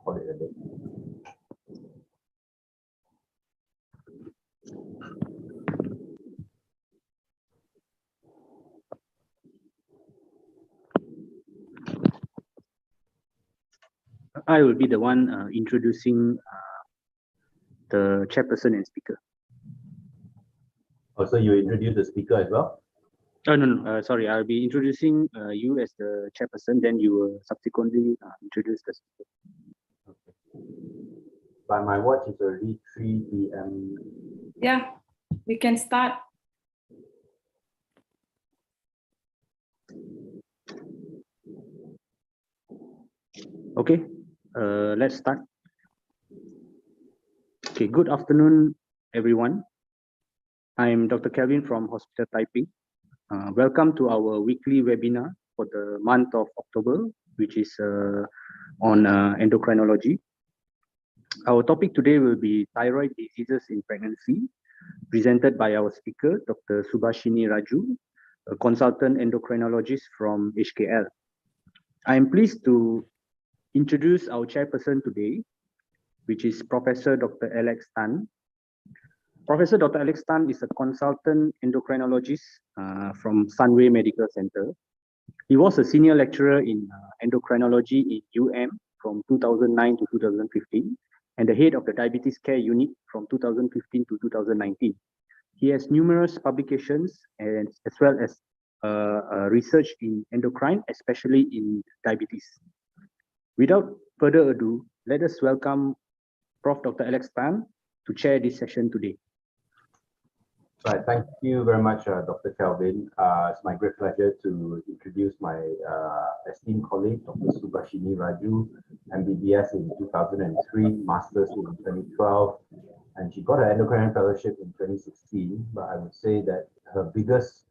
call it a day. I will be the one introducing the chairperson and speaker. Oh, so you introduce the speaker as well? Oh, no, sorry. I'll be introducing you as the chairperson, then you will subsequently introduce the speaker. Okay. By my watch, it's already 3 p.m. Yeah, we can start. Okay, let's start. Okay, good afternoon, everyone. I'm Dr. Kelvin from Hospital Taiping. Welcome to our weekly webinar for the month of October, which is on endocrinology. Our topic today will be thyroid diseases in pregnancy, presented by our speaker, Dr. Subhashini Raju, a consultant endocrinologist from HKL. I am pleased to introduce our chairperson today, which is Professor Dr. Alex Tan. Professor Dr. Alex Tan is a consultant endocrinologist from Sunway Medical Center. He was a senior lecturer in endocrinology in UM from 2009 to 2015, and the head of the diabetes care unit from 2015 to 2019. He has numerous publications and as well as research in endocrine, especially in diabetes. Without further ado, let us welcome Prof. Dr. Alex Tan to chair this session today. Right, thank you very much, Dr. Kelvin. It's my great pleasure to introduce my esteemed colleague, Dr. Subhashini Raju, MBBS in 2003, Masters in 2012, and she got an endocrine fellowship in 2016. But I would say that her biggest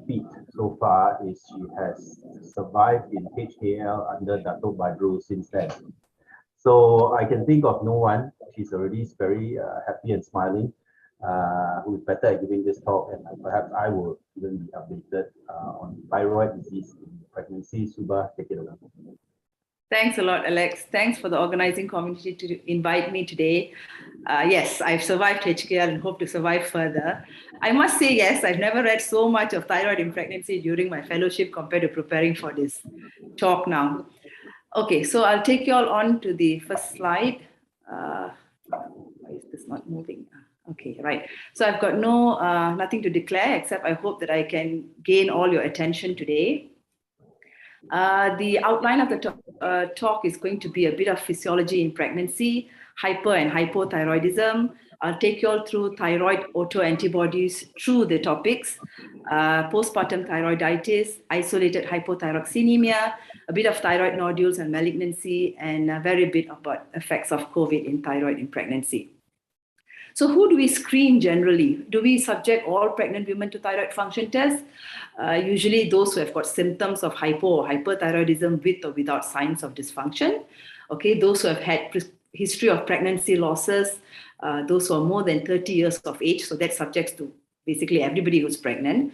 feat so far is she has survived in HKL under Dato Badru since then. So I can think of no one. She's already very happy and smiling. Who is better at giving this talk, and perhaps I will even be updated on thyroid disease in pregnancy. Subha, take it away. Thanks a lot, Alex. Thanks for the organizing community to invite me today. Yes, I've survived HKL and hope to survive further. I must say, yes, I've never read so much of thyroid in pregnancy during my fellowship compared to preparing for this talk now. Okay, so I'll take you all on to the first slide. Why is this not moving? Okay, right. So I've got nothing to declare, except I hope that I can gain all your attention today. The outline of the talk is going to be a bit of physiology in pregnancy, hyper and hypothyroidism. I'll take you all through thyroid autoantibodies through the topics, postpartum thyroiditis, isolated hypothyroxinemia, a bit of thyroid nodules and malignancy, and a very bit about effects of COVID in thyroid in pregnancy. So who do we screen generally? Do we subject all pregnant women to thyroid function tests? Usually those who have got symptoms of hypo or hyperthyroidism with or without signs of dysfunction. Okay, those who have had history of pregnancy losses, those who are more than 30 years of age, so that subjects to basically everybody who's pregnant.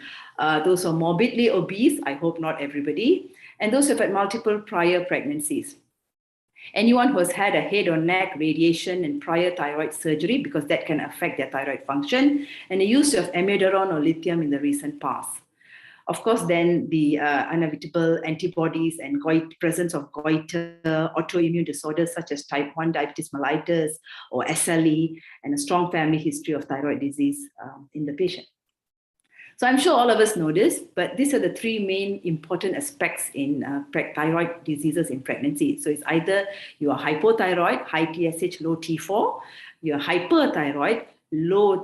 Those who are morbidly obese, I hope not everybody, and those who have had multiple prior pregnancies. Anyone who has had a head or neck radiation and prior thyroid surgery, because that can affect their thyroid function, and the use of amiodarone or lithium in the recent past. Of course, then the inevitable antibodies and presence of goiter, autoimmune disorders such as type 1 diabetes mellitus or SLE, and a strong family history of thyroid disease in the patient. So I'm sure all of us know this, but these are the three main important aspects in thyroid diseases in pregnancy. So it's either you are hypothyroid, high TSH, low T4, you're hyperthyroid, low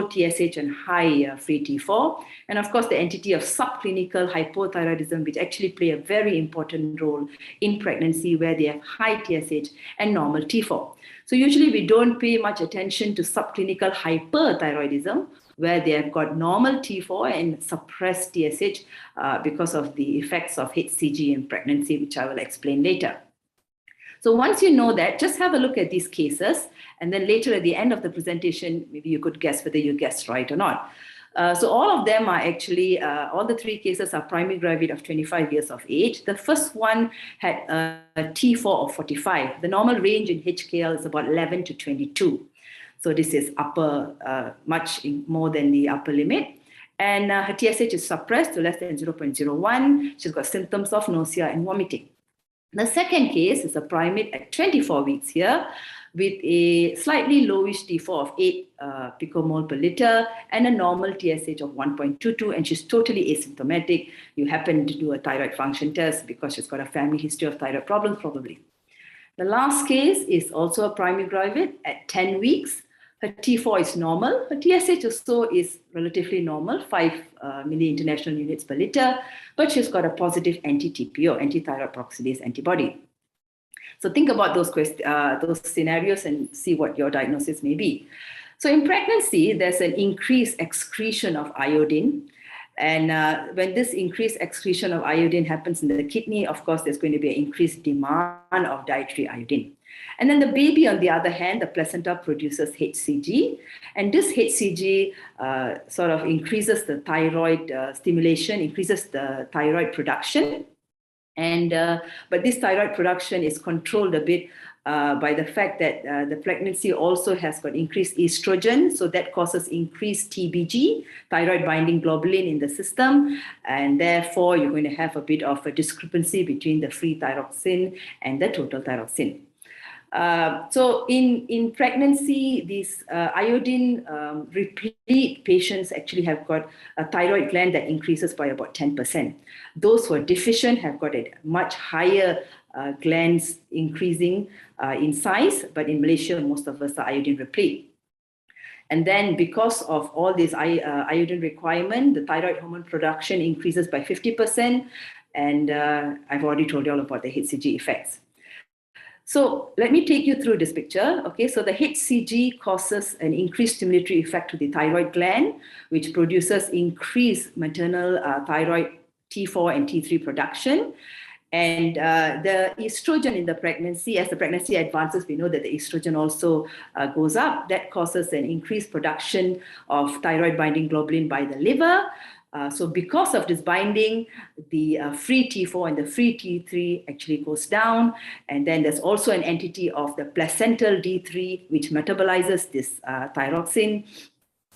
TSH and high free T4, and of course the entity of subclinical hypothyroidism, which actually play a very important role in pregnancy where they have high TSH and normal T4. So usually we don't pay much attention to subclinical hyperthyroidism, where they have got normal T4 and suppressed TSH because of the effects of HCG in pregnancy, which I will explain later. So once you know that, just have a look at these cases, and then later at the end of the presentation, maybe you could guess whether you guessed right or not. So all of them are actually, all the three cases are primary gravid of 25 years of age. The first one had a T4 of 45. The normal range in HKL is about 11 to 22. So this is much more than the upper limit. And her TSH is suppressed to less than 0.01. She's got symptoms of nausea and vomiting. The second case is a primate at 24 weeks here with a slightly lowish T4 of 8 picomole per liter and a normal TSH of 1.22, and she's totally asymptomatic. You happen to do a thyroid function test because she's got a family history of thyroid problems, probably. The last case is also a primary gravid at 10 weeks. Her T4 is normal. Her TSH also is relatively normal, 5 milli-international units per liter, but she's got a positive anti-TPO, anti-thyroid peroxidase antibody. So think about those scenarios and see what your diagnosis may be. So in pregnancy, there's an increased excretion of iodine. And when this increased excretion of iodine happens in the kidney, of course, there's going to be an increased demand of dietary iodine. And then the baby, on the other hand, the placenta produces HCG. And this HCG sort of increases the thyroid stimulation, increases the thyroid production. And but this thyroid production is controlled a bit by the fact that the pregnancy also has got increased estrogen, so that causes increased TBG, thyroid binding globulin in the system, and therefore you're going to have a bit of a discrepancy between the free thyroxine and the total thyroxine. So in pregnancy, these iodine replete patients actually have got a thyroid gland that increases by about 10%. Those who are deficient have got a much higher glands increasing in size, but in Malaysia, most of us are iodine replete. And then because of all this iodine requirement, the thyroid hormone production increases by 50%. And I've already told you all about the HCG effects. So let me take you through this picture. Okay, so the HCG causes an increased stimulatory effect to the thyroid gland, which produces increased maternal thyroid T4 and T3 production. And the estrogen in the pregnancy, as the pregnancy advances, we know that the estrogen also goes up. That causes an increased production of thyroid binding globulin by the liver. So because of this binding, the free T4 and the free T3 actually goes down. And then there's also an entity of the placental D3, which metabolizes this thyroxine.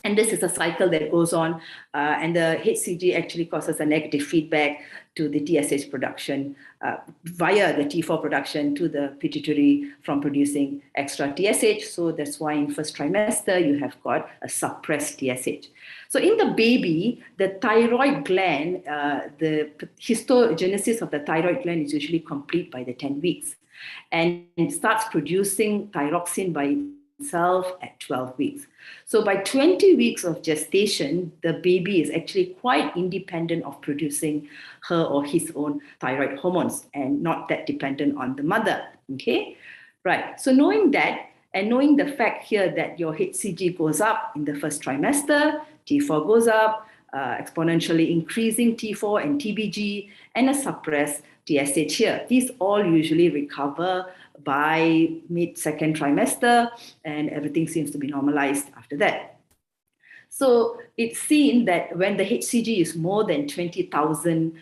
And this is a cycle that goes on, and the HCG actually causes a negative feedback to the TSH production via the T4 production to the pituitary from producing extra TSH. So that's why in first trimester, you have got a suppressed TSH. So in the baby, the thyroid gland, the histogenesis of the thyroid gland is usually complete by the 10 weeks and starts producing thyroxine by itself at 12 weeks. So by 20 weeks of gestation, the baby is actually quite independent of producing her or his own thyroid hormones and not that dependent on the mother. Okay, right. So knowing that and knowing the fact here that your HCG goes up in the first trimester, T4 goes up, exponentially increasing T4 and TBG, and a suppressed TSH here. These all usually recover by mid-second trimester, and everything seems to be normalized after that. So it's seen that when the HCG is more than 20,000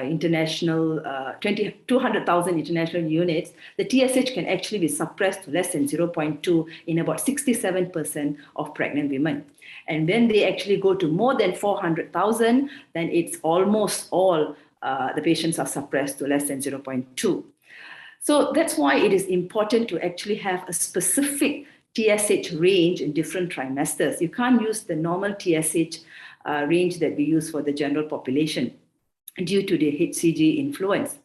international, 200,000 international units, the TSH can actually be suppressed to less than 0.2 in about 67% of pregnant women. And when they actually go to more than 400,000, then it's almost all the patients are suppressed to less than 0.2. So that's why it is important to actually have a specific TSH range in different trimesters. You can't use the normal TSH range that we use for the general population due to the HCG influence.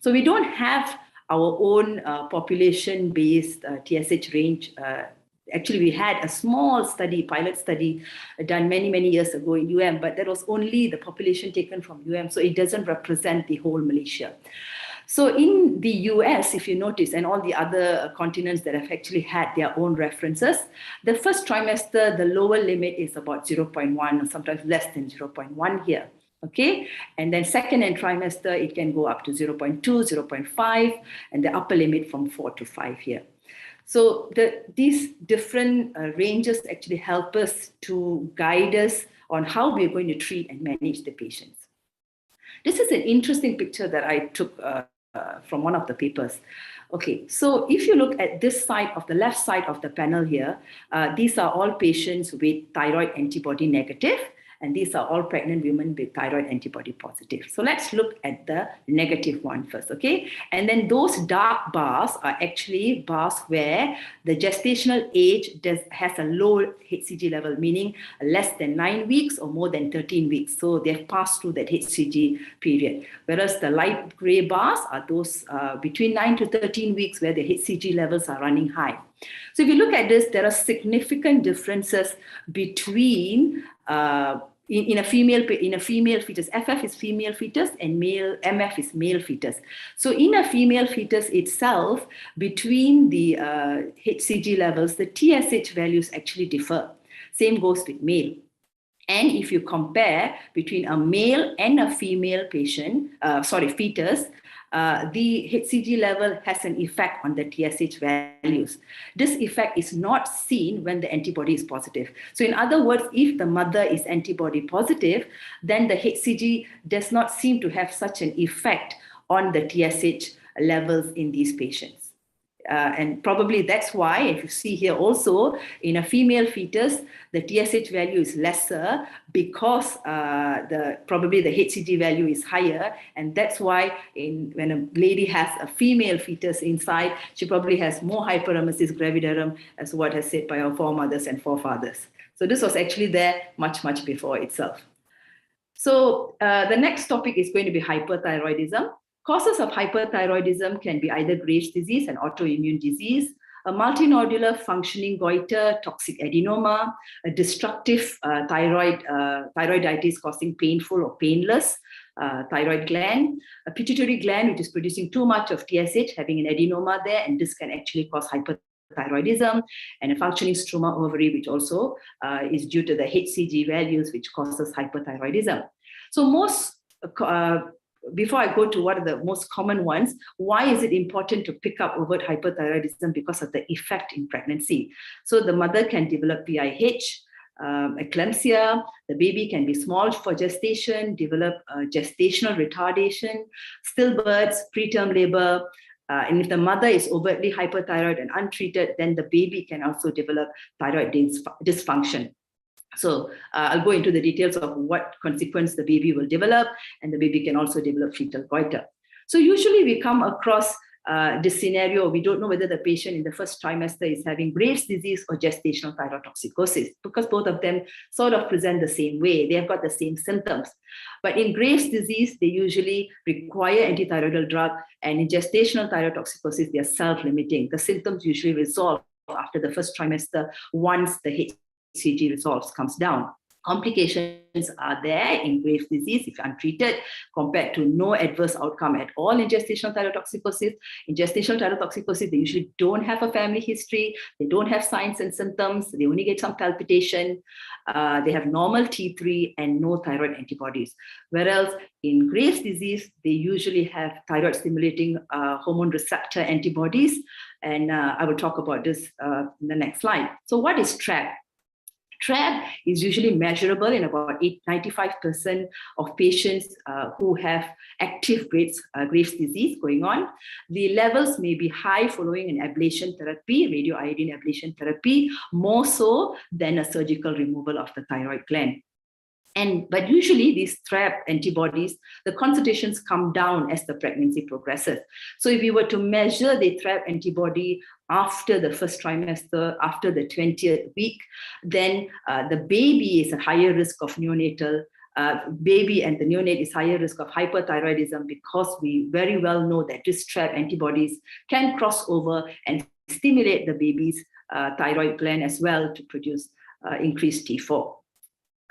So we don't have our own population-based TSH range. Actually, we had a small study, pilot study, done many years ago in but that was only the population taken from so it doesn't represent the whole Malaysia. So in the US, if you notice, and all the other continents that have actually had their own references, the first trimester, the lower limit is about 0.1 or sometimes less than 0.1 here. Okay, and then second and trimester, it can go up to 0.2, 0.5, and the upper limit from 4 to 5 here. So these different ranges actually help us to guide us on how we're going to treat and manage the patients. This is an interesting picture that I took from one of the papers. Okay, so if you look at this side of the left side of the panel here, these are all patients with thyroid antibody negative, and these are all pregnant women with thyroid antibody positive. So let's look at the negative one first, okay? And then those dark bars are actually bars where the gestational age has a low HCG level, meaning less than 9 weeks or more than 13 weeks. So they've passed through that HCG period. Whereas the light gray bars are those between 9 to 13 weeks where the HCG levels are running high. So if you look at this, there are significant differences between in a female fetus. FF is female fetus and MF is male fetus. So in a female fetus itself, between the HCG levels, the TSH values actually differ. Same goes with male. And if you compare between a male and a female fetus, the HCG level has an effect on the TSH values. This effect is not seen when the antibody is positive. So in other words, if the mother is antibody positive, then the HCG does not seem to have such an effect on the TSH levels in these patients. And probably that's why, if you see here also, in a female fetus, the TSH value is lesser because probably the HCG value is higher. And that's why when a lady has a female fetus inside, she probably has more hyperemesis gravidarum, as what has said by our foremothers and forefathers. So this was actually there much, much before itself. So the next topic is going to be hyperthyroidism. Causes of hyperthyroidism can be either Graves' disease and autoimmune disease, a multinodular functioning goiter, toxic adenoma, a destructive thyroiditis causing painful or painless thyroid gland, a pituitary gland which is producing too much of TSH, having an adenoma there, and this can actually cause hyperthyroidism, and a functioning struma ovary, which also is due to the HCG values, which causes hyperthyroidism. So before I go to what are the most common ones, why is it important to pick up overt hyperthyroidism? Because of the effect in pregnancy. So the mother can develop PIH, eclampsia, the baby can be small for gestation, develop gestational retardation, stillbirths, preterm labor, and if the mother is overtly hyperthyroid and untreated, then the baby can also develop thyroid dysfunction. So I'll go into the details of what consequence the baby will develop, and the baby can also develop fetal goiter. So usually we come across this scenario, we don't know whether the patient in the first trimester is having Graves' disease or gestational thyrotoxicosis, because both of them sort of present the same way. They have got the same symptoms. But in Graves' disease, they usually require antithyroidal drug, and in gestational thyrotoxicosis, they are self-limiting. The symptoms usually resolve after the first trimester once the HCG comes down. Complications are there in Graves' disease if untreated, compared to no adverse outcome at all in gestational thyrotoxicosis. In gestational thyrotoxicosis, they usually don't have a family history, they don't have signs and symptoms, they only get some palpitation, they have normal T3 and no thyroid antibodies. Whereas in Graves' disease, they usually have thyroid stimulating hormone receptor antibodies, and I will talk about this in the next slide. So what is TRAB? TRAB is usually measurable in about 95% of patients who have active Graves' disease going on. The levels may be high following an ablation therapy, radioiodine ablation therapy, more so than a surgical removal of the thyroid gland. But usually these TRAB antibodies, the concentrations come down as the pregnancy progresses. So if we were to measure the TRAB antibody after the first trimester, after the 20th week, then the baby is at higher risk of neonatal, baby and the neonate is higher risk of hyperthyroidism, because we very well know that these TRAB antibodies can cross over and stimulate the baby's thyroid gland as well to produce increased T4.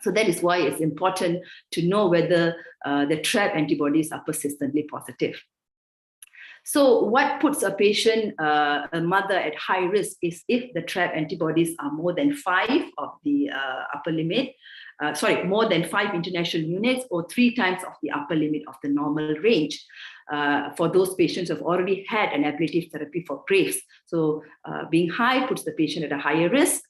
So that is why it's important to know whether the TRAB antibodies are persistently positive. So what puts a patient, a mother at high risk is if the TRAB antibodies are more than 5 of the upper limit, more than 5 international units, or 3 times of the upper limit of the normal range. For those patients who have already had an ablative therapy for Graves. So being high puts the patient at a higher risk.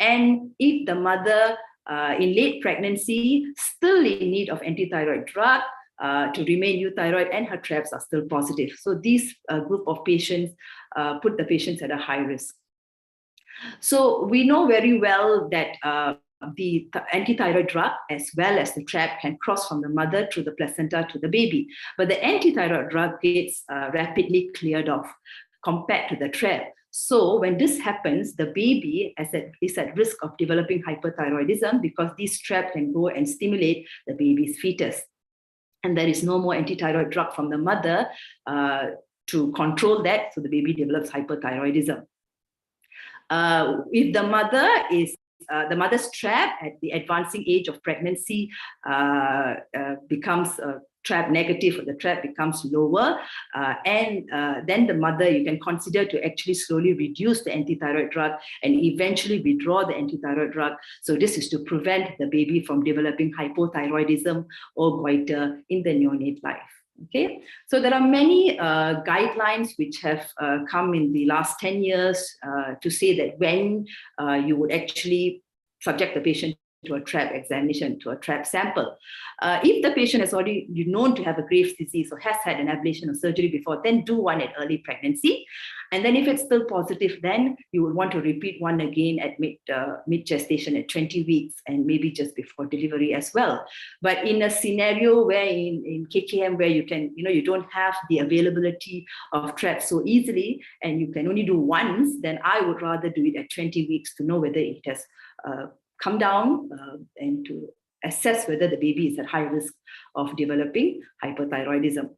And if the mother in late pregnancy, still in need of anti-thyroid drug to remain euthyroid, and her TRABs are still positive. So these group of patients put the patients at a high risk. So we know very well that the anti-thyroid drug as well as the TRAB can cross from the mother through the placenta to the baby. But the anti-thyroid drug gets rapidly cleared off compared to the TRAB. So when this happens, the baby is at risk of developing hyperthyroidism because this TRAB can go and stimulate the baby's fetus. And there is no more anti-thyroid drug from the mother to control that, so the baby develops hyperthyroidism. If the mother is the mother's TRAB at the advancing age of pregnancy becomes TRAB negative, or the TRAB becomes lower, and then the mother, you can consider to actually slowly reduce the anti-thyroid drug and eventually withdraw the anti-thyroid drug. So this is to prevent the baby from developing hypothyroidism or goiter in the neonate life. Okay, so there are many guidelines which have come in the last 10 years to say that when you would actually subject the patient to a TRAB examination, to a TRAB sample. If the patient has already known to have a Graves' disease or has had an ablation or surgery before, then do one at early pregnancy. And then if it's still positive, then you would want to repeat one again at mid-gestation at 20 weeks and maybe just before delivery as well. But in a scenario where in KKM, where you can, you don't have the availability of TRAB so easily and you can only do once, then I would rather do it at 20 weeks to know whether it has come down and to assess whether the baby is at high risk of developing hyperthyroidism.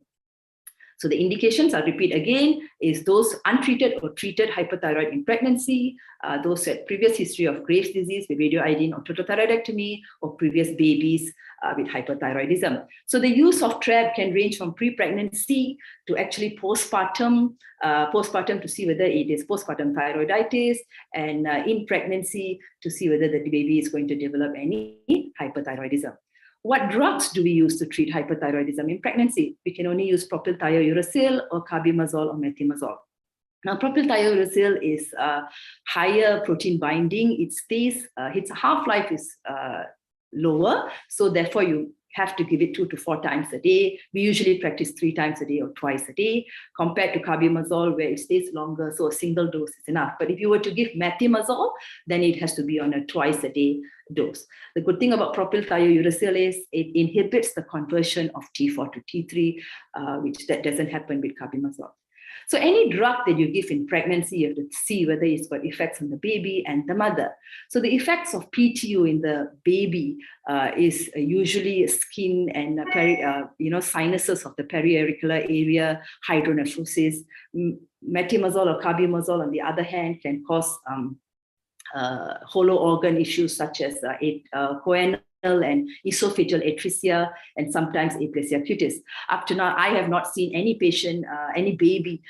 So the indications, I'll repeat again, is those untreated or treated hyperthyroid in pregnancy, those at previous history of Graves' disease with radioiodine or totothyroidectomy, or previous babies with hyperthyroidism. So the use of TRAB can range from pre-pregnancy to actually postpartum, postpartum to see whether it is postpartum thyroiditis, and in pregnancy to see whether the baby is going to develop any hyperthyroidism. What drugs do we use to treat hyperthyroidism in pregnancy? We can only use propylthiouracil or carbimazole or methimazole. Now, propylthiouracil is higher protein binding. It stays, its half-life is lower, so therefore you have to give it 2 to 4 times a day. We usually practice 3 times a day or twice a day, compared to carbimazole where it stays longer, so a single dose is enough. But if you were to give methimazole, then it has to be on a twice a day dose. The good thing about propylthiouracil is it inhibits the conversion of T4 to T3, which that doesn't happen with carbimazole. So any drug that you give in pregnancy, you have to see whether it's got effects on the baby and the mother. So the effects of PTU in the baby is usually skin and sinuses of the periauricular area, hydronephrosis. Methimazole or carbimazole, on the other hand, can cause hollow organ issues such as choanal and esophageal atresia, and sometimes aplasia cutis. Up to now, I have not seen any patient, any baby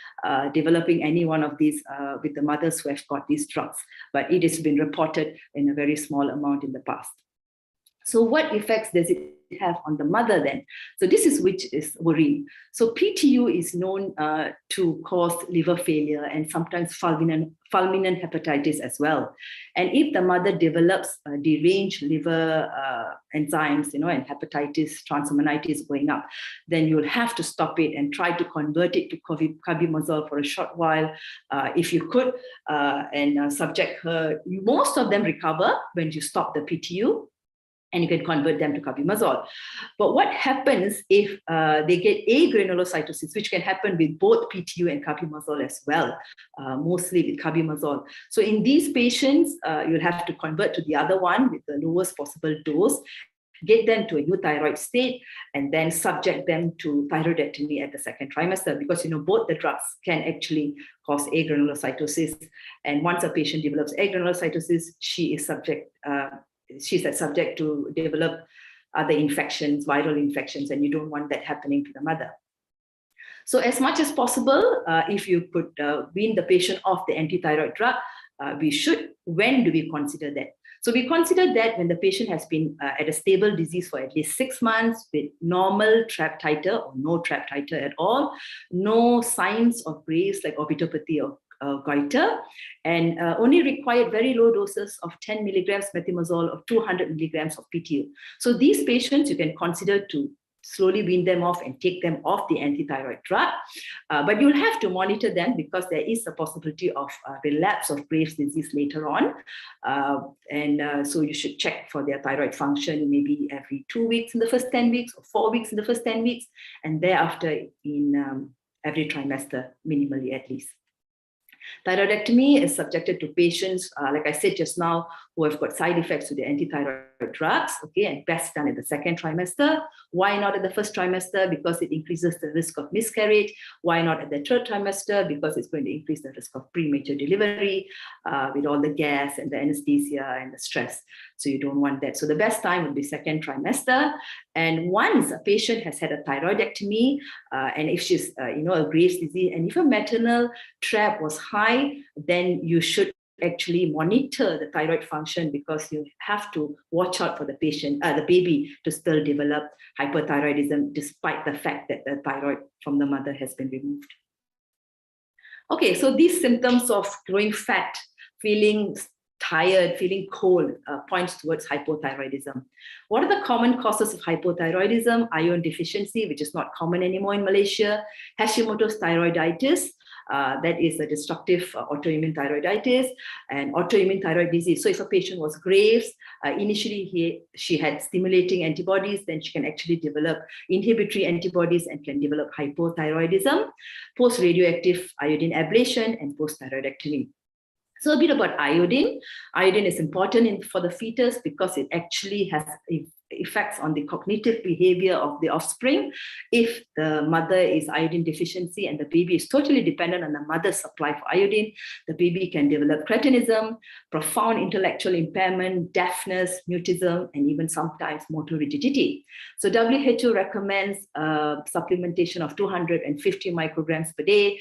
developing any one of these with the mothers who have got these drugs, but it has been reported in a very small amount in the past. So what effects does it have on the mother then? So this is which is worrying. So PTU is known to cause liver failure and sometimes fulminant hepatitis as well. And if the mother develops deranged liver enzymes, and hepatitis, transaminitis going up, then you'll have to stop it and try to convert it to carbimazole for a short while, if you could, and subject her. Most of them recover when you stop the PTU, and you can convert them to carbimazole. But what happens if they get agranulocytosis, which can happen with both PTU and carbimazole as well, mostly with carbimazole. So in these patients, you'll have to convert to the other one with the lowest possible dose, get them to a euthyroid state, and then subject them to thyroidectomy at the second trimester, because both the drugs can actually cause agranulocytosis. And once a patient develops agranulocytosis, she's subject to develop other infections, viral infections, and you don't want that happening to the mother. So as much as possible, if you could wean the patient off the anti-thyroid drug, we should. When do we consider that? So we consider that when the patient has been at a stable disease for at least 6 months with normal TRAB titer or no TRAB titer at all, no signs of Graves like orbitopathy or goiter, and only required very low doses of 10 milligrams methimazole or 200 milligrams of PTU. So these patients, you can consider to slowly wean them off and take them off the anti-thyroid drug. But you'll have to monitor them because there is a possibility of relapse of Graves' disease later on. So you should check for their thyroid function maybe every 2 weeks in the first 10 weeks or 4 weeks in the first 10 weeks, and thereafter in every trimester, minimally at least. Thyroidectomy is subjected to patients, like I said just now, who have got side effects with the anti-thyroid drugs, okay, and best done in the second trimester. Why not at the first trimester? Because it increases the risk of miscarriage. Why not at the third trimester? Because it's going to increase the risk of premature delivery with all the gas and the anesthesia and the stress. So you don't want that. So the best time would be second trimester. And once a patient has had a thyroidectomy, and if she's, a Graves' disease, and if a maternal TRAb was high, then you should actually monitor the thyroid function, because you have to watch out for the patient, the baby, to still develop hyperthyroidism despite the fact that the thyroid from the mother has been removed. Okay, so these symptoms of growing fat, feeling tired, feeling cold, points towards hypothyroidism. What are the common causes of hypothyroidism? Iron deficiency, which is not common anymore in Malaysia. Hashimoto's thyroiditis, that is a destructive autoimmune thyroiditis, and autoimmune thyroid disease. So if a patient was Graves, initially she had stimulating antibodies, then she can actually develop inhibitory antibodies and can develop hypothyroidism, post-radioactive iodine ablation, and post-thyroidectomy. So a bit about iodine. Iodine is important for the fetus because it actually has effects on the cognitive behavior of the offspring. If the mother is iodine deficiency and the baby is totally dependent on the mother's supply for iodine, the baby can develop cretinism, profound intellectual impairment, deafness, mutism, and even sometimes motor rigidity. So WHO recommends supplementation of 250 micrograms per day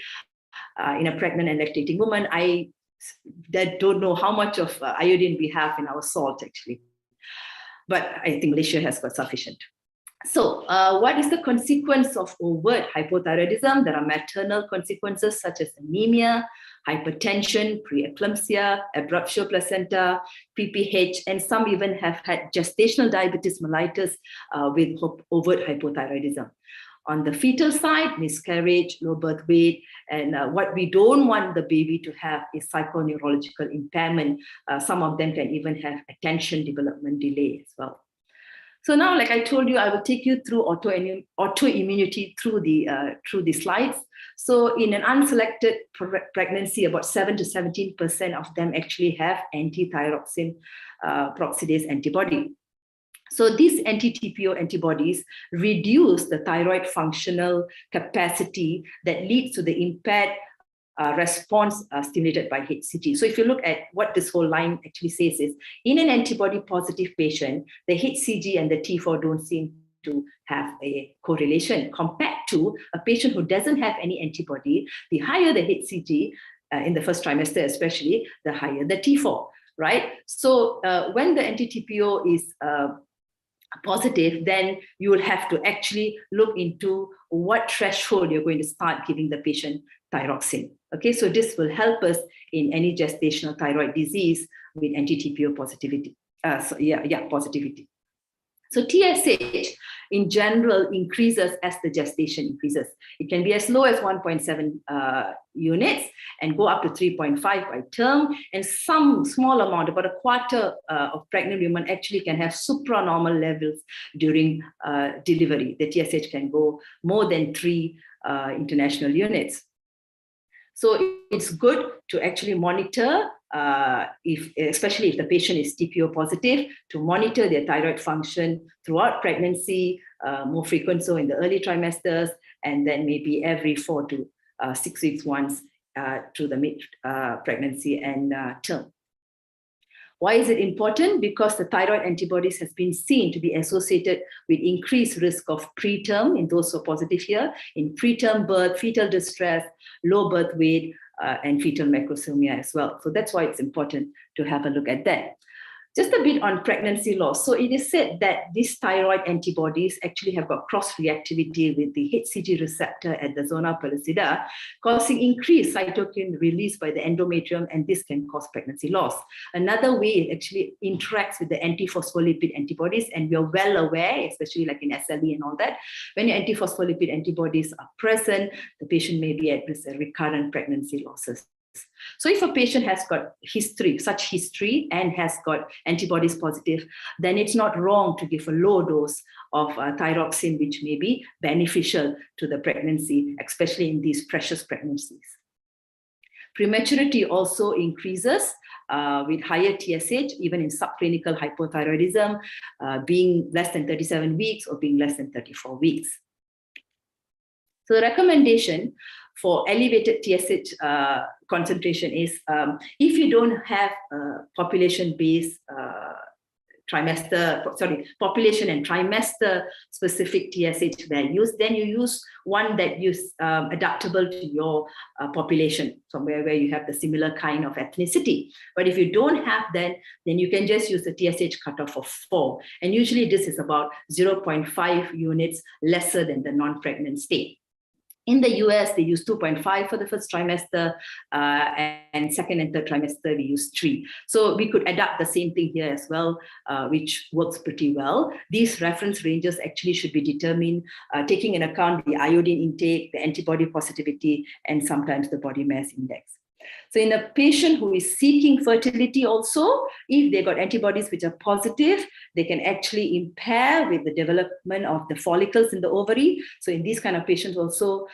in a pregnant and lactating woman. I don't know how much of iodine we have in our salt actually, but I think Malaysia has got sufficient. So what is the consequence of overt hypothyroidism? There are maternal consequences such as anemia, hypertension, preeclampsia, abruptio placenta, PPH, and some even have had gestational diabetes mellitus with overt hypothyroidism. On the fetal side, miscarriage, low birth weight, and what we don't want the baby to have is psychoneurological impairment. Some of them can even have attention development delay as well. So now, like I told you, I will take you through autoimmunity through the slides. So in an unselected pregnancy, about 7 to 17% of them actually have anti-thyroxine peroxidase antibody. So these anti-TPO antibodies reduce the thyroid functional capacity that leads to the impaired response stimulated by HCG. So if you look at what this whole line actually says is, in an antibody-positive patient, the HCG and the T4 don't seem to have a correlation compared to a patient who doesn't have any antibody. The higher the HCG in the first trimester especially, the higher the T4, right? So when the anti-TPO is positive, then you will have to actually look into what threshold you're going to start giving the patient thyroxine. Okay, so this will help us in any gestational thyroid disease with anti-TPO positivity. Positivity. So TSH in general increases as the gestation increases. It can be as low as 1.7 units and go up to 3.5 by term. And some small amount, about a quarter of pregnant women actually can have supranormal levels during delivery. The TSH can go more than 3 international units. So it's good to actually monitor, especially if the patient is TPO positive, to monitor their thyroid function throughout pregnancy, more frequent so in the early trimesters, and then maybe every 4 to 6 weeks once through the mid-pregnancy and term. Why is it important? Because the thyroid antibodies has been seen to be associated with increased risk of preterm, in those who are positive here, in preterm birth, fetal distress, low birth weight, and fetal macrosomia as well. So that's why it's important to have a look at that. Just a bit on pregnancy loss. So it is said that these thyroid antibodies actually have got cross-reactivity with the HCG receptor at the zona pellucida, causing increased cytokine release by the endometrium, and this can cause pregnancy loss. Another way, it actually interacts with the antiphospholipid antibodies, and we are well aware, especially like in SLE and all that, when your antiphospholipid antibodies are present, the patient may be at risk of recurrent pregnancy losses. So if a patient has got such history, and has got antibodies positive, then it's not wrong to give a low dose of thyroxine, which may be beneficial to the pregnancy, especially in these precious pregnancies. Prematurity also increases with higher TSH, even in subclinical hypothyroidism, being less than 37 weeks or being less than 34 weeks. So the recommendation for elevated TSH concentration is if you don't have population-based population and trimester specific TSH values, then you use one that is adaptable to your population, somewhere where you have the similar kind of ethnicity. But if you don't have that, then you can just use the TSH cutoff of 4. And usually this is about 0.5 units lesser than the non-pregnant state. In the US, they use 2.5 for the first trimester, and second and third trimester, we use 3. So we could adapt the same thing here as well, which works pretty well. These reference ranges actually should be determined taking into account the iodine intake, the antibody positivity, and sometimes the body mass index. So in a patient who is seeking fertility also, if they got antibodies which are positive, they can actually impair with the development of the follicles in the ovary. So in these kind of patients also,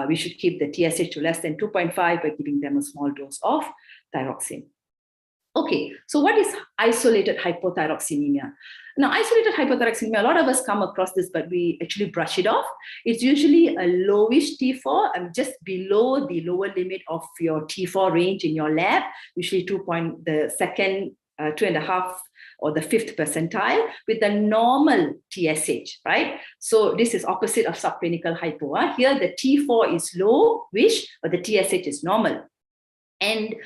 we should keep the TSH to less than 2.5 by giving them a small dose of thyroxine. Okay, so what is isolated hypothyroxinemia? Now, isolated hypothyroxemia, a lot of us come across this, but we actually brush it off. It's usually a lowish T4, and just below the lower limit of your T4 range in your lab, usually 2.5 or the 5th percentile, with the normal TSH, right? So this is opposite of subclinical hypo. Here, the T4 is lowish, but the TSH is normal. And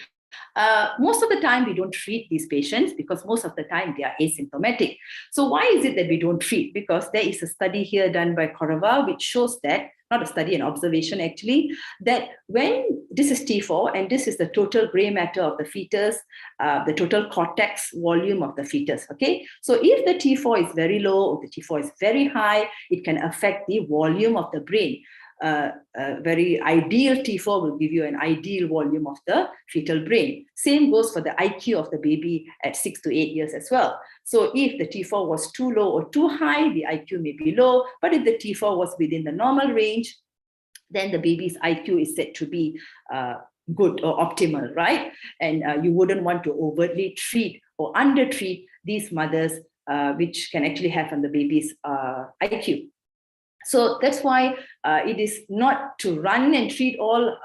most of the time we don't treat these patients because most of the time they are asymptomatic. So why is it that we don't treat? Because there is a study here done by Korova which shows that, not a study, an observation actually, that when this is T4 and this is the total gray matter of the fetus, the total cortex volume of the fetus, okay? So if the T4 is very low or the T4 is very high, it can affect the volume of the brain. A very ideal T4 will give you an ideal volume of the fetal brain. Same goes for the IQ of the baby at 6 to 8 years as well. So if the T4 was too low or too high, the IQ may be low, but if the T4 was within the normal range, then the baby's IQ is said to be good or optimal, right? And you wouldn't want to overtly treat or undertreat these mothers, which can actually have on the baby's IQ. So that's why it is not to run and treat all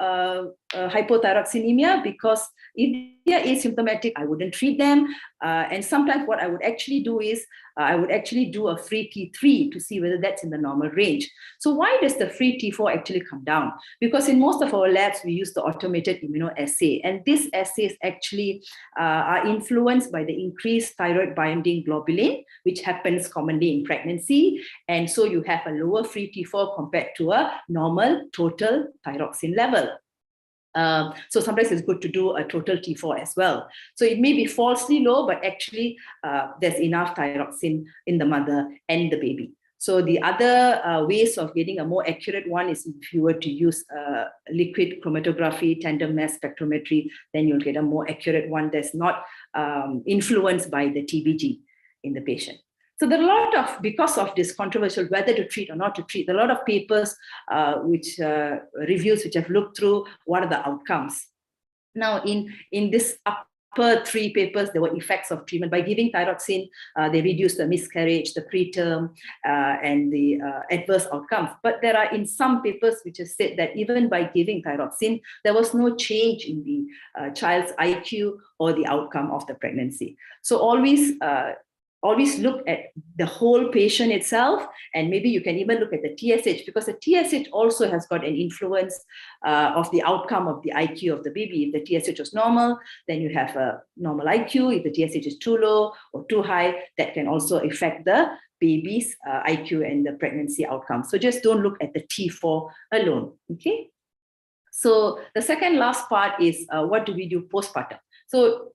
hypothyroxinemia, because if they are asymptomatic, I wouldn't treat them. And sometimes what I would actually do is I would actually do a free T3 to see whether that's in the normal range. So why does the free T4 actually come down? Because in most of our labs, we use the automated immunoassay. And these assays actually are influenced by the increased thyroid binding globulin, which happens commonly in pregnancy. And so you have a lower free T4 compared to a normal total thyroxine level. So sometimes it's good to do a total T4 as well. So it may be falsely low, but actually there's enough thyroxine in the mother and the baby. So the other ways of getting a more accurate one is if you were to use liquid chromatography, tandem mass spectrometry, then you'll get a more accurate one that's not influenced by the TBG in the patient. So there are a lot of, because of this controversial whether to treat or not to treat, there are a lot of papers, reviews which I've looked through, what are the outcomes. Now in this upper 3 papers, there were effects of treatment. By giving thyroxine, they reduced the miscarriage, the preterm, and the adverse outcomes. But there are in some papers which have said that even by giving thyroxine, there was no change in the child's IQ or the outcome of the pregnancy. So always always look at the whole patient itself, and maybe you can even look at the TSH, because the TSH also has got an influence of the outcome of the IQ of the baby. If the TSH was normal, then you have a normal IQ. If the TSH is too low or too high, that can also affect the baby's IQ and the pregnancy outcome. So just don't look at the T4 alone, okay? So the second last part is what do we do postpartum? So,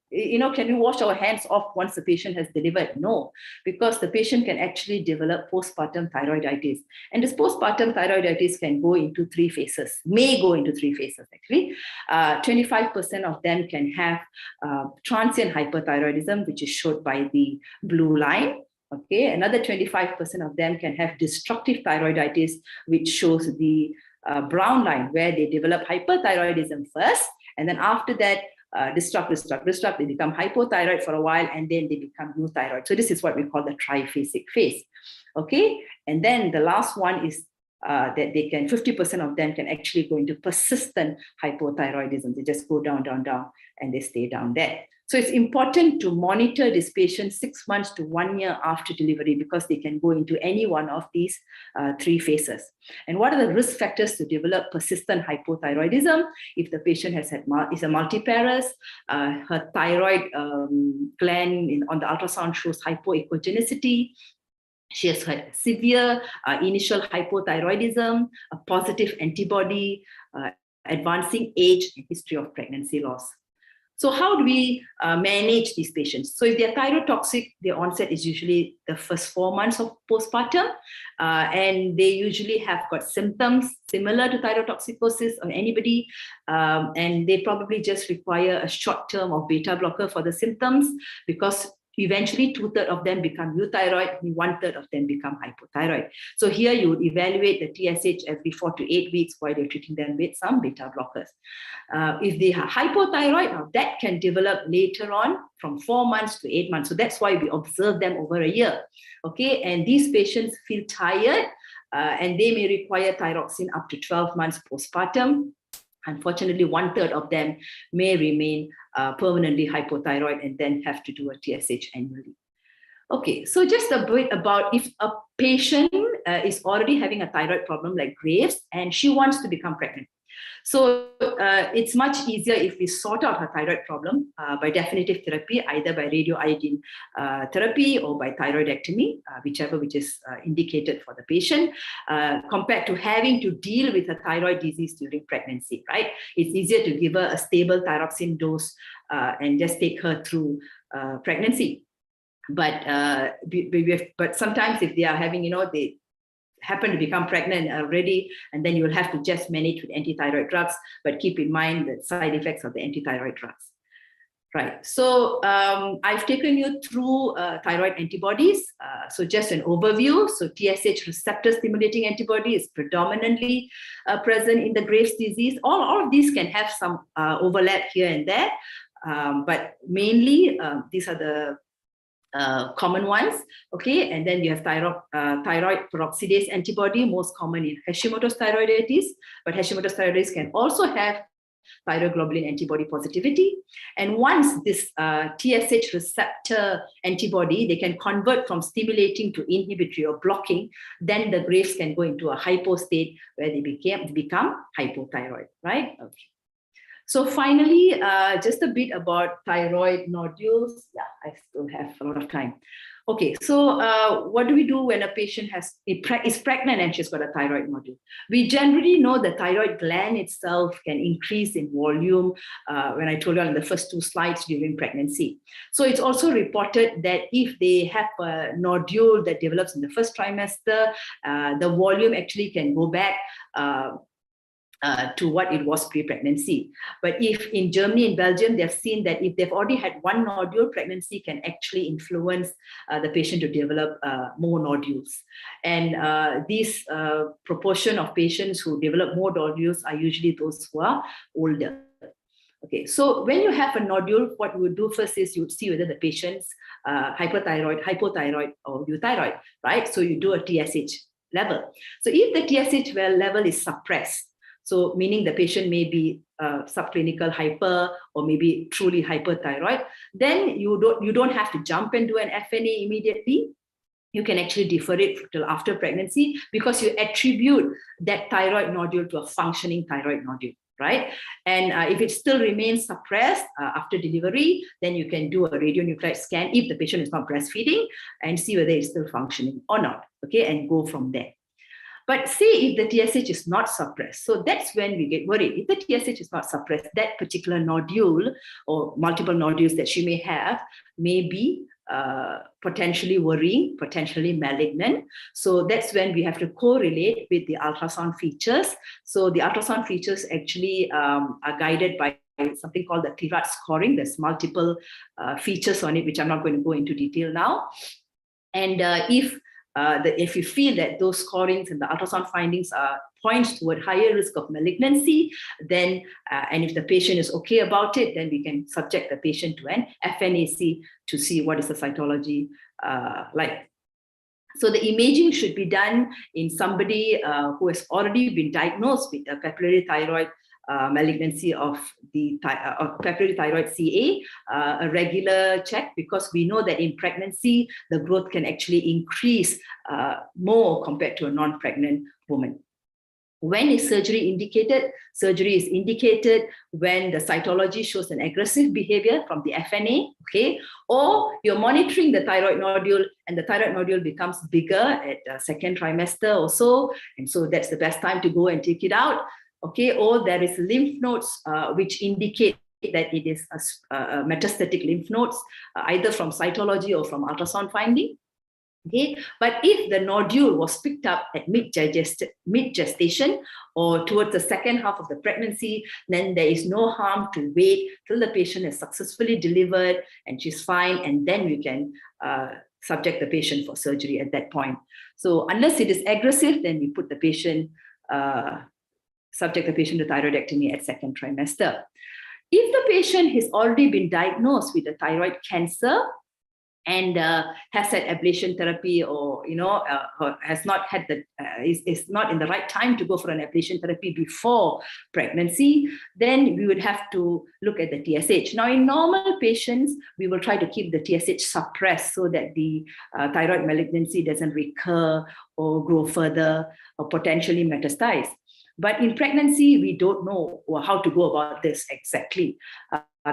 can we wash our hands off once the patient has delivered? No, because the patient can actually develop postpartum thyroiditis. And this postpartum thyroiditis can go into 3 phases, may go into 3 phases actually. 25% of them can have transient hyperthyroidism, which is showed by the blue line. Okay, another 25% of them can have destructive thyroiditis, which shows the brown line, where they develop hyperthyroidism first, and then after that, destruct, they become hypothyroid for a while, and then they become euthyroid. So this is what we call the triphasic phase. Okay, and then the last one is that they can, 50% of them can actually go into persistent hypothyroidism. They just go down, and they stay down there. So it's important to monitor this patient 6 months to 1 year after delivery, because they can go into any one of these 3 phases. And what are the risk factors to develop persistent hypothyroidism? If the patient is a multiparous, her thyroid gland on the ultrasound shows hypoechogenicity, she has had severe initial hypothyroidism, a positive antibody, advancing age, and history of pregnancy loss. So how do we manage these patients? So if they're thyrotoxic, their onset is usually the first 4 months of postpartum, and they usually have got symptoms similar to thyrotoxicosis on anybody, and they probably just require a short term of beta blocker for the symptoms, because eventually 2/3 of them become euthyroid, and 1/3 of them become hypothyroid. So here you would evaluate the TSH every 4 to 8 weeks while you're treating them with some beta blockers. If they are hypothyroid, now that can develop later on from 4 months to 8 months. So that's why we observe them over a year. Okay, and these patients feel tired, and they may require thyroxine up to 12 months postpartum. Unfortunately, 1/3 of them may remain permanently hypothyroid and then have to do a TSH annually. Okay, so just a bit about if a patient is already having a thyroid problem like Graves, and she wants to become pregnant. So it's much easier if we sort out her thyroid problem by definitive therapy, either by radioiodine therapy or by thyroidectomy, whichever which is indicated for the patient, compared to having to deal with a thyroid disease during pregnancy, right? It's easier to give her a stable thyroxine dose and just take her through pregnancy. But sometimes if they are having, they happen to become pregnant already, and then you will have to just manage with anti-thyroid drugs, but keep in mind the side effects of the anti-thyroid drugs. Right, so I've taken you through thyroid antibodies. So just an overview. So TSH receptor stimulating antibody is predominantly present in the Graves' disease. All of these can have some overlap here and there, but mainly these are the common ones, okay? And then you have thyroid peroxidase antibody, most common in Hashimoto's thyroiditis, but Hashimoto's thyroiditis can also have thyroglobulin antibody positivity. And once this TSH receptor antibody, they can convert from stimulating to inhibitory or blocking, then the Graves can go into a hypo state where they become hypothyroid, right? Okay. So finally, just a bit about thyroid nodules. Yeah, I still have a lot of time. Okay, so what do we do when a patient is pregnant and she's got a thyroid nodule? We generally know the thyroid gland itself can increase in volume when I told you on the first 2 slides during pregnancy. So it's also reported that if they have a nodule that develops in the first trimester, the volume actually can go back to what it was pre-pregnancy. But if in Germany and Belgium, they've seen that if they've already had 1 nodule, pregnancy can actually influence the patient to develop more nodules. And this proportion of patients who develop more nodules are usually those who are older. Okay, so when you have a nodule, what you would do first is you would see whether the patient's hyperthyroid, hypothyroid, or euthyroid, right? So you do a TSH level. So if the TSH level is suppressed, So meaning the patient may be subclinical hyper or maybe truly hyperthyroid, then you don't have to jump and do an FNA immediately. You can actually defer it till after pregnancy, because you attribute that thyroid nodule to a functioning thyroid nodule, right? And if it still remains suppressed after delivery, then you can do a radionuclide scan if the patient is not breastfeeding and see whether it's still functioning or not, okay, and go from there. But say if the TSH is not suppressed, so that's when we get worried. If the TSH is not suppressed, that particular nodule or multiple nodules that she may have may be potentially worrying, potentially malignant. So that's when we have to correlate with the ultrasound features. So the ultrasound features actually are guided by something called the Thyroid scoring. There's multiple features on it, which I'm not going to go into detail now. And if you feel that those scorings and the ultrasound findings points toward higher risk of malignancy, then and if the patient is okay about it, then we can subject the patient to an FNAC to see what is the cytology like. So the imaging should be done in somebody who has already been diagnosed with a papillary thyroid malignancy of the papillary thyroid CA, a regular check, because we know that in pregnancy, the growth can actually increase more compared to a non-pregnant woman. When is surgery indicated? Surgery is indicated when the cytology shows an aggressive behavior from the FNA, okay? Or you're monitoring the thyroid nodule and the thyroid nodule becomes bigger at the second trimester or so, and so that's the best time to go and take it out, okay? Or there is lymph nodes which indicate that it is a metastatic lymph nodes, either from cytology or from ultrasound finding. Okay, but if the nodule was picked up at mid-gestation or towards the second half of the pregnancy, then there is no harm to wait till the patient is successfully delivered and she's fine, and then we can subject the patient for surgery at that point. So unless it is aggressive, then we put the patient, subject the patient to thyroidectomy at second trimester. If the patient has already been diagnosed with a thyroid cancer, and has had ablation therapy, or has not had the is not in the right time to go for an ablation therapy before pregnancy, then we would have to look at the TSH. Now, in normal patients, we will try to keep the TSH suppressed so that the thyroid malignancy doesn't recur or grow further or potentially metastasize. But in pregnancy, we don't know how to go about this exactly.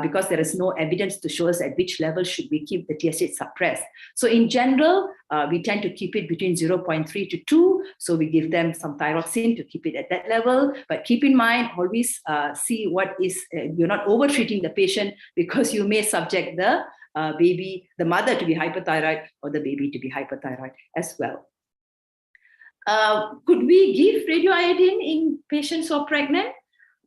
Because there is no evidence to show us at which level should we keep the TSH suppressed. So in general, we tend to keep it between 0.3 to 2. So we give them some thyroxine to keep it at that level. But keep in mind, always see what is, you're not over-treating the patient, because you may subject the the mother to be hypothyroid or the baby to be hyperthyroid as well. Could we give radioiodine in patients who are pregnant?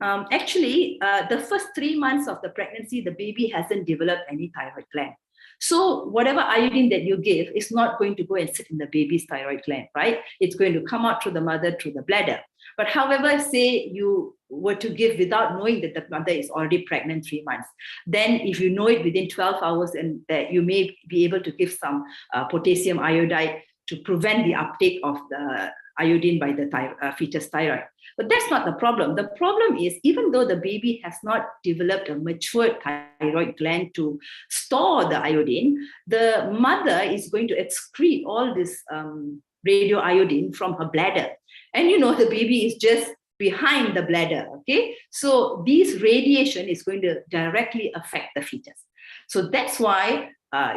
Actually, the first 3 months of the pregnancy, the baby hasn't developed any thyroid gland. So whatever iodine that you give is not going to go and sit in the baby's thyroid gland, right? It's going to come out through the mother, through the bladder. But however, say you were to give without knowing that the mother is already pregnant 3 months, then if you know it within 12 hours, and that you may be able to give some potassium iodide to prevent the uptake of the iodine by the fetus thyroid. But that's not the problem. The problem is, even though the baby has not developed a matured thyroid gland to store the iodine, the mother is going to excrete all this radioiodine from her bladder. And the baby is just behind the bladder, okay? So this radiation is going to directly affect the fetus. So that's why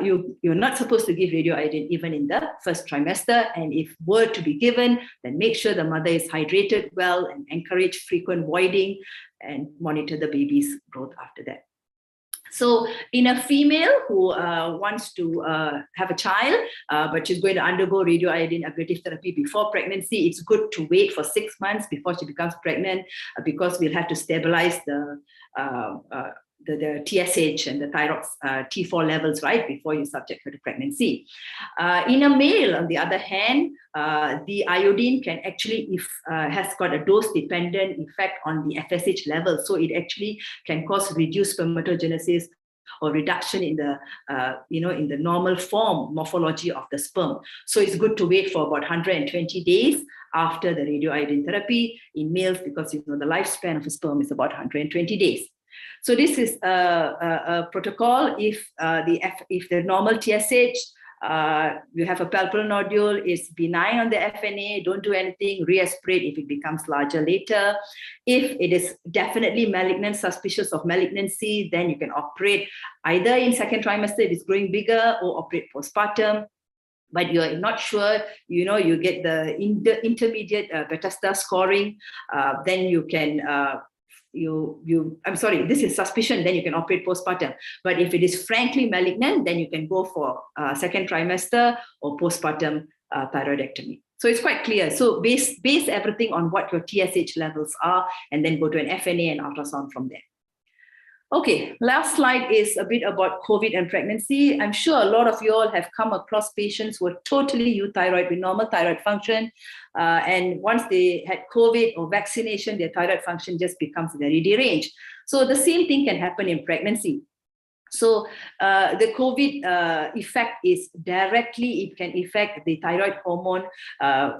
you're not supposed to give radioiodine even in the first trimester. And if were to be given, then make sure the mother is hydrated well and encourage frequent voiding and monitor the baby's growth after that. So in a female who wants to have a child, but she's going to undergo radioiodine ablative therapy before pregnancy, it's good to wait for 6 months before she becomes pregnant, because we'll have to stabilize the TSH and the thyroid T4 levels, right, before you subject her to pregnancy. In a male, on the other hand, the iodine can actually, has got a dose-dependent effect on the FSH level. So it actually can cause reduced spermatogenesis or reduction in the, in the normal form morphology of the sperm. So it's good to wait for about 120 days after the radioiodine therapy in males, because the lifespan of a sperm is about 120 days. So this is a protocol. If the normal TSH, you have a palpable nodule, it's benign on the FNA, don't do anything, reaspirate if it becomes larger later. If it is definitely malignant, suspicious of malignancy, then you can operate either in second trimester if it's growing bigger, or operate postpartum. But you're not sure, you get the intermediate beta star scoring, then you can, I'm sorry, this is suspicion, then you can operate postpartum. But if it is frankly malignant, then you can go for second trimester or postpartum thyroidectomy. So it's quite clear. So base everything on what your TSH levels are, and then go to an FNA and ultrasound from there. Okay, last slide is a bit about COVID and pregnancy. I'm sure a lot of you all have come across patients who are totally euthyroid with normal thyroid function. And once they had COVID or vaccination, their thyroid function just becomes very deranged. So the same thing can happen in pregnancy. So the COVID effect is directly, it can affect the thyroid hormone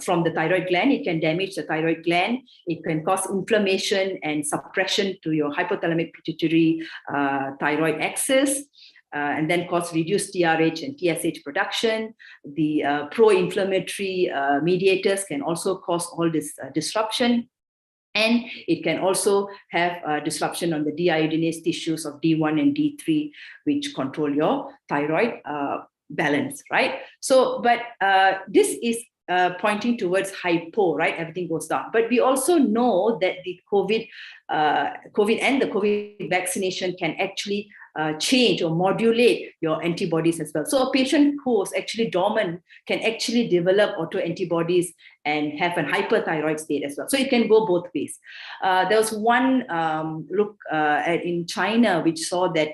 from the thyroid gland. It can damage the thyroid gland. It can cause inflammation and suppression to your hypothalamic pituitary thyroid axis, and then cause reduced TRH and TSH production. The pro-inflammatory mediators can also cause all this disruption. And it can also have disruption on the deiodinase tissues of D1 and D3, which control your thyroid balance, right? So, but this is pointing towards hypo, right? Everything goes down. But we also know that the COVID and the COVID vaccination can actually change or modulate your antibodies as well. So a patient who is actually dormant can actually develop autoantibodies and have a hyperthyroid state as well. So it can go both ways. There was one look in China which saw that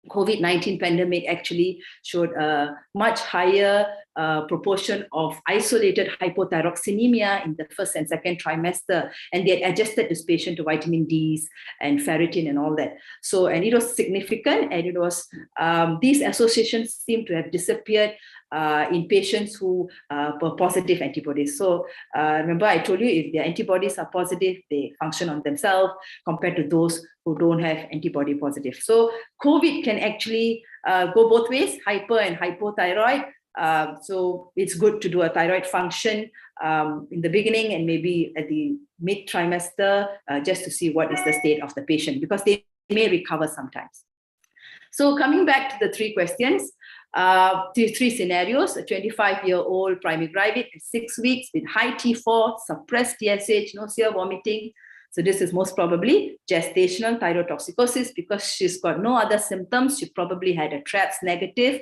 COVID-19 pandemic actually showed a much higher proportion of isolated hypothyroxinemia in the first and second trimester, and they had adjusted this patient to vitamin D's and ferritin and all that. So, and it was significant, and it was these associations seem to have disappeared in patients who were positive antibodies. So remember I told you, if their antibodies are positive, they function on themselves compared to those who don't have antibody positive. So COVID can actually go both ways, hyper and hypothyroid. So it's good to do a thyroid function in the beginning and maybe at the mid trimester just to see what is the state of the patient, because they may recover sometimes. So coming back to the three questions, three scenarios: a 25-year-old primary gravid at 6 weeks with high T4, suppressed TSH, nausea, vomiting. So this is most probably gestational thyrotoxicosis, because she's got no other symptoms. She probably had a TRAPS negative.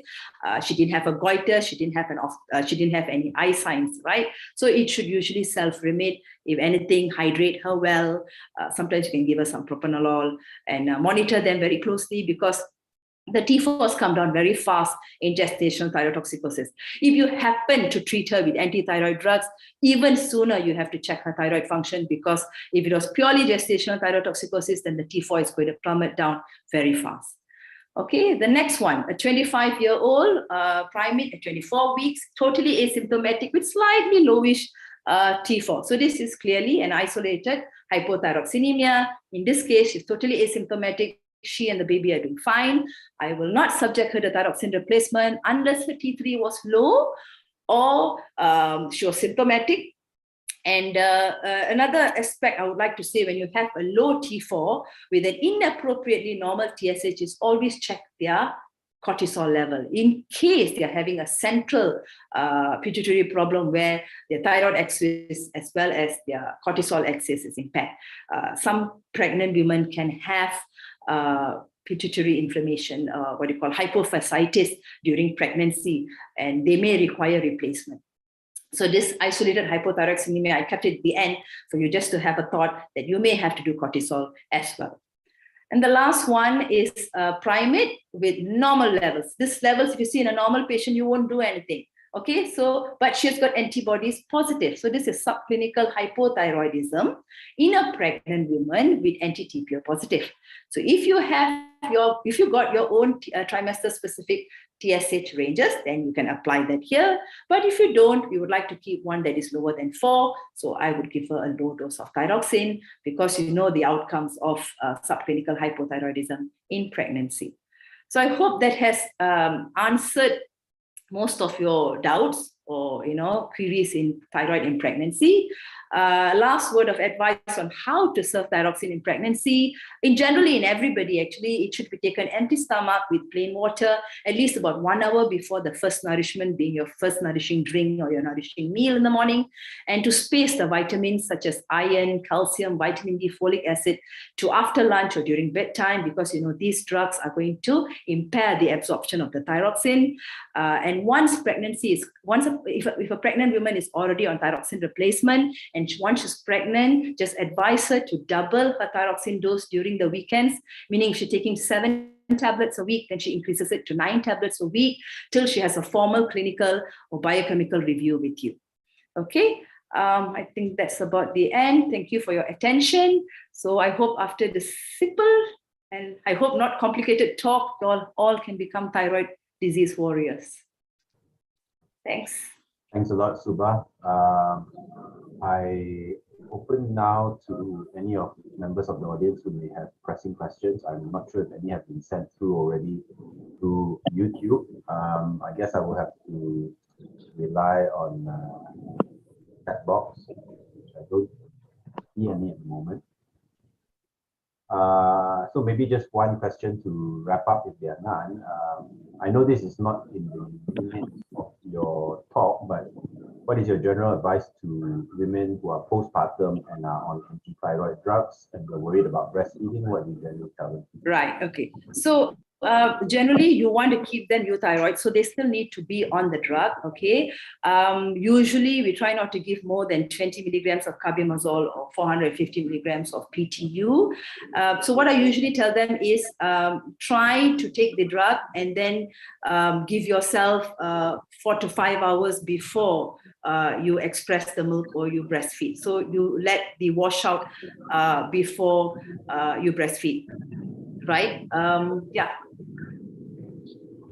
She didn't have a goiter. She didn't have any eye signs, right? So it should usually self-remit. If anything, hydrate her well. Sometimes you can give her some propranolol and monitor them very closely, because the T4s come down very fast in gestational thyrotoxicosis. If you happen to treat her with anti-thyroid drugs, even sooner you have to check her thyroid function, because if it was purely gestational thyrotoxicosis, then the T4 is going to plummet down very fast. Okay, the next one, a 25-year-old primate at 24 weeks, totally asymptomatic with slightly lowish T4. So this is clearly an isolated hypothyroxinemia. In this case, she's totally asymptomatic. She and the baby are doing fine. I will not subject her to thyroxine replacement unless her T3 was low or she was symptomatic. And another aspect I would like to say, when you have a low T4 with an inappropriately normal TSH, is always check their cortisol level in case they're having a central pituitary problem where their thyroid axis as well as their cortisol axis is impaired. Some pregnant women can have pituitary inflammation, what you call hypophysitis during pregnancy, and they may require replacement. So this isolated hypothyroxemia, I kept it at the end for you just to have a thought that you may have to do cortisol as well. And the last one is primate with normal levels. This levels, if you see in a normal patient, you won't do anything. Okay, so, but she's got antibodies positive. So this is subclinical hypothyroidism in a pregnant woman with anti-TPO positive. So if you have if you got your own trimester specific TSH ranges, then you can apply that here. But if you don't, we would like to keep one that is lower than 4. So I would give her a low dose of thyroxine, because you know the outcomes of subclinical hypothyroidism in pregnancy. So I hope that has answered most of your doubts or queries in thyroid in pregnancy. Last word of advice on how to serve thyroxine in pregnancy. Generally, in everybody, actually, it should be taken empty stomach with plain water, at least about 1 hour before the first nourishment, being your first nourishing drink or your nourishing meal in the morning, and to space the vitamins such as iron, calcium, vitamin D, folic acid to after lunch or during bedtime, because these drugs are going to impair the absorption of the thyroxine. And if a pregnant woman is already on thyroxine replacement, and once she's pregnant, just advise her to double her thyroxine dose during the weekends, meaning if she's taking 7 tablets a week, then she increases it to 9 tablets a week till she has a formal clinical or biochemical review with you. Okay, I think that's about the end. Thank you for your attention. So I hope after the simple and I hope not complicated talk, all can become thyroid disease warriors. Thanks. Thanks a lot, Subha. I open now to any of the members of the audience who may have pressing questions. I'm not sure if any have been sent through already through YouTube. I guess I will have to rely on chat box, which I don't see any at the moment. So maybe just one question to wrap up if there are none. I know this is not in the limit of your talk, but what is your general advice to women who are postpartum and are on anti-thyroid drugs and they're worried about breastfeeding? What do you generally tell them? Right, okay. So generally you want to keep them euthyroid, so they still need to be on the drug, okay? Usually we try not to give more than 20 milligrams of carbimazole or 450 milligrams of PTU. So what I usually tell them is try to take the drug and then give yourself 4 to 5 hours before you express the milk or you breastfeed. So you let the washout before you breastfeed, right?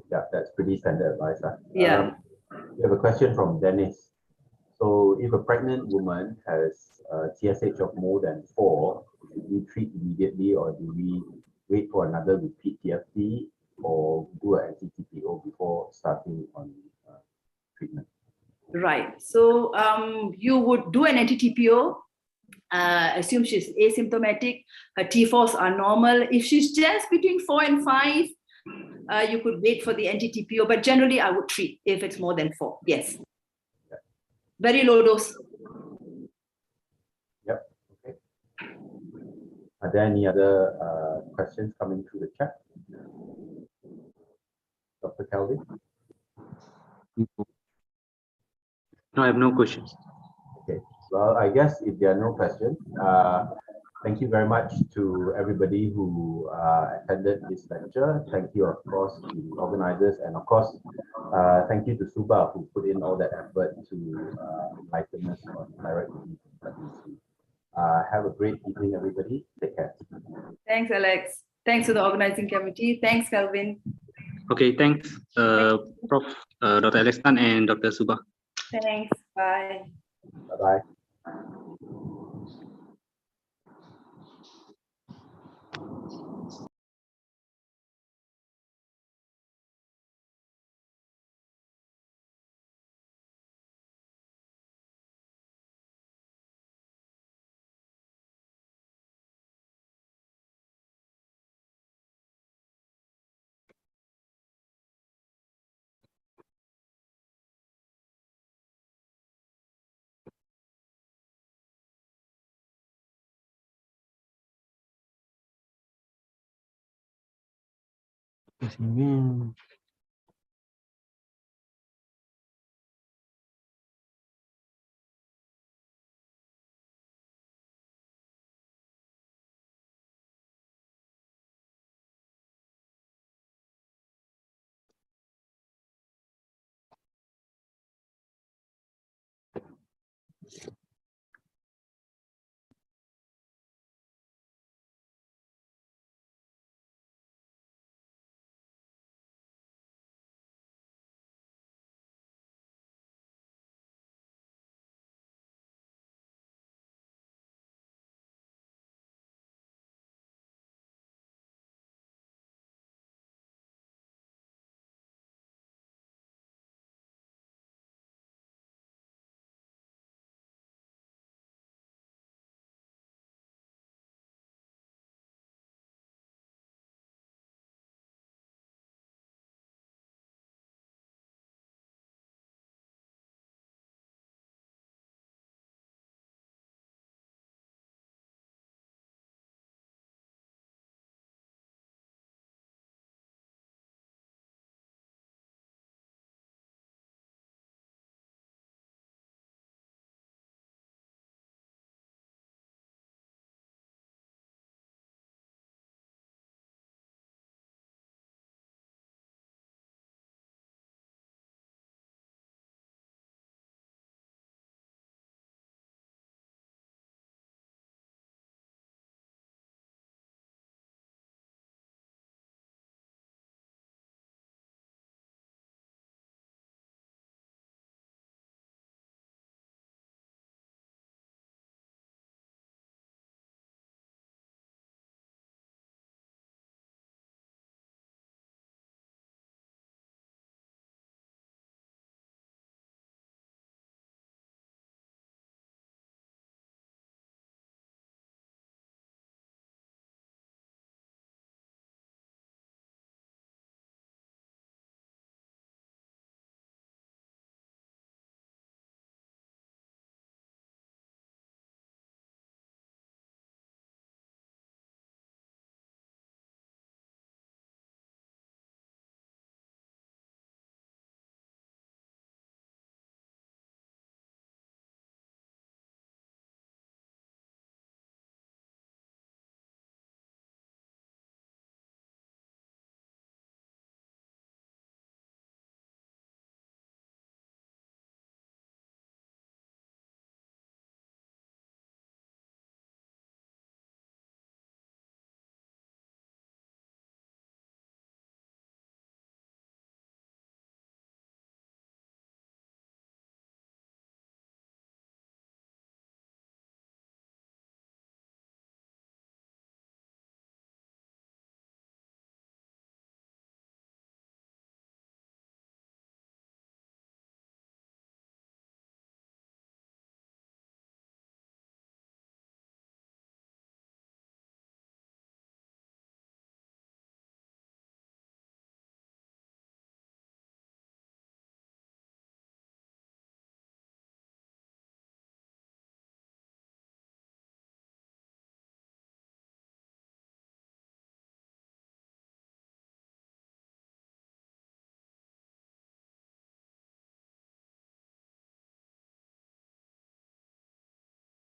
Yeah, that's pretty standard advice. Yeah. We have a question from Dennis. So if a pregnant woman has TSH of more than 4, should we treat immediately, or do we wait for another repeat TFT or do an anti-TPO before starting on treatment? Right. So you would do an anti-TPO, assume she's asymptomatic, her T4s are normal. If she's just between 4 and 5, you could wait for the anti-TPO, but generally I would treat if it's more than 4. Yes. Yeah. Very low dose. Yep. Okay. Are there any other questions coming through the chat? Dr. Kelvin? No, I have no questions. Okay. Well, I guess if there are no questions, thank you very much to everybody who attended this lecture. Thank you, of course, to the organizers, and of course, thank you to Subha, who put in all that effort to enlighten us on thyroid disease and pregnancy. Have a great evening, everybody. Take care. Thanks, Alex. Thanks to the organizing committee. Thanks, Kelvin. Okay, thanks, Prof. Dr. Alex Tan and Dr. Subha. Thanks. Bye. Bye-bye.